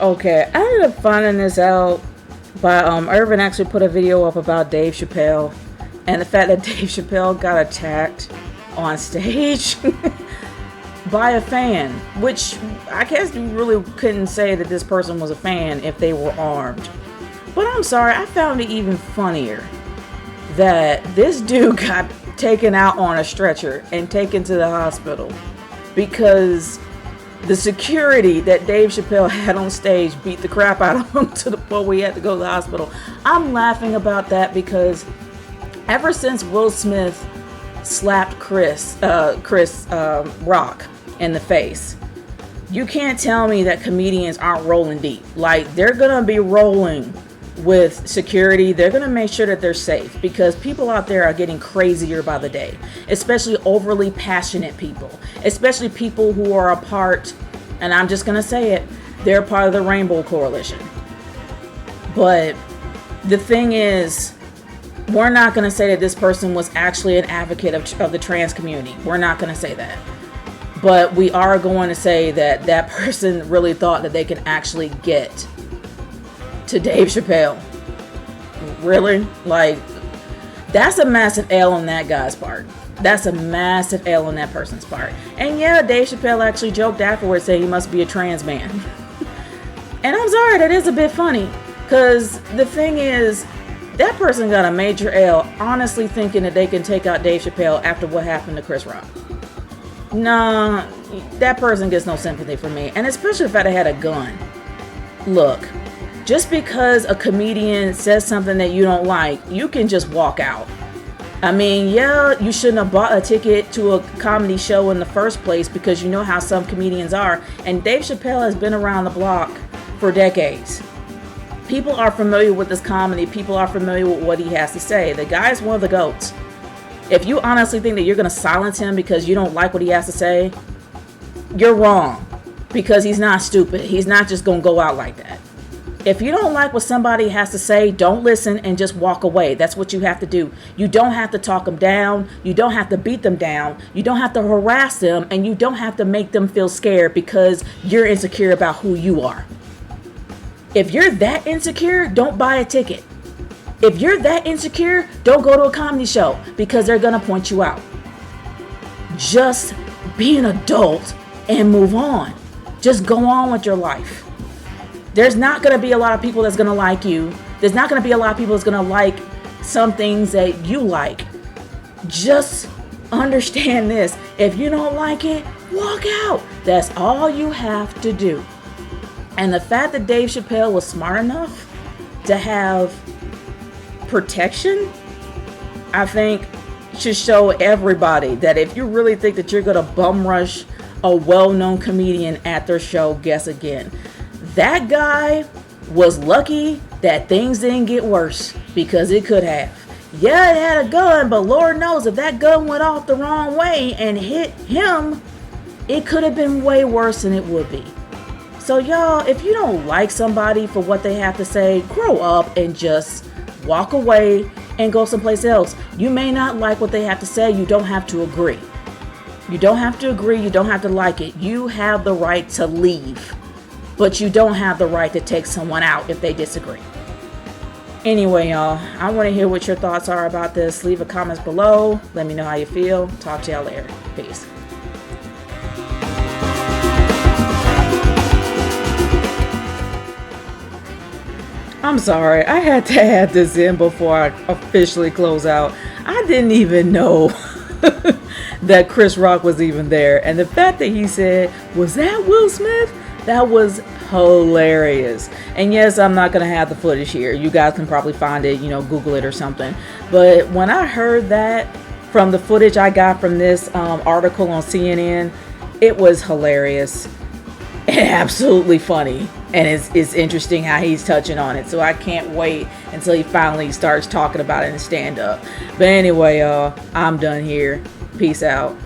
Okay, I ended up finding this out by Irvin actually put a video up about Dave Chapelle and the fact that Dave Chapelle got attacked on stage by a fan, which I guess you really couldn't say that this person was a fan if they were armed. But I'm sorry, I found it even funnier that this dude got taken out on a stretcher and taken to the hospital because the security that Dave Chapelle had on stage beat the crap out of him to the point where he had to go to the hospital. I'm laughing about that because ever since Will Smith slapped Chris Rock in the face, you can't tell me that comedians aren't rolling deep. Like, they're gonna be rolling with security. They're gonna make sure that they're safe because people out there are getting crazier by the day, especially overly passionate people, especially people who are a part, and I'm just gonna say it, they're part of the Rainbow Coalition. But the thing is, we're not gonna say that this person was actually an advocate of the trans community. We're not gonna say that. But we are going to say that that person really thought that they can actually get to Dave Chapelle. Really? Like, that's a massive L on that guy's part. That's a massive L on that person's part. And yeah, Dave Chapelle actually joked afterwards, saying he must be a trans man. And I'm sorry, that is a bit funny. Because the thing is, that person got a major L, honestly thinking that they can take out Dave Chapelle after what happened to Chris Rock. Nah, that person gets no sympathy from me. And especially if I had a gun. Look, just because a comedian says something that you don't like, you can just walk out. I mean, yeah, you shouldn't have bought a ticket to a comedy show in the first place because you know how some comedians are. And Dave Chapelle has been around the block for decades. People are familiar with this comedy. People are familiar with what he has to say. The guy is one of the GOATs. If you honestly think that you're going to silence him because you don't like what he has to say, you're wrong. Because he's not stupid. He's not just going to go out like that. If you don't like what somebody has to say, don't listen and just walk away. That's what you have to do. You don't have to talk them down. You don't have to beat them down. You don't have to harass them. And you don't have to make them feel scared because you're insecure about who you are. If you're that insecure, don't buy a ticket. If you're that insecure, don't go to a comedy show because they're going to point you out. Just be an adult and move on. Just go on with your life. There's not going to be a lot of people that's going to like you. There's not going to be a lot of people that's going to like some things that you like. Just understand this. If you don't like it, walk out. That's all you have to do. And the fact that Dave Chapelle was smart enough to have protection, I think should show everybody that if you really think that you're going to bum rush a well-known comedian at their show, guess again. That guy was lucky that things didn't get worse because it could have. Yeah, it had a gun, but Lord knows if that gun went off the wrong way and hit him, it could have been way worse than it would be. So y'all, if you don't like somebody for what they have to say, grow up and just walk away and go someplace else. You may not like what they have to say. You don't have to agree. You don't have to agree. You don't have to like it. You have the right to leave, but you don't have the right to take someone out if they disagree. Anyway, y'all, I want to hear what your thoughts are about this. Leave a comments below. Let me know how you feel. Talk to y'all later. Peace. I'm sorry, I had to add this in before I officially close out. I didn't even know that Chris Rock was even there. And the fact that he said, "Was that Will Smith?" That was hilarious. And yes, I'm not going to have the footage here. You guys can probably find it, Google it or something. But when I heard that from the footage I got from this article on CNN, it was hilarious and absolutely funny. And it's interesting how he's touching on it. So I can't wait until he finally starts talking about it in stand-up. But anyway, I'm done here. Peace out.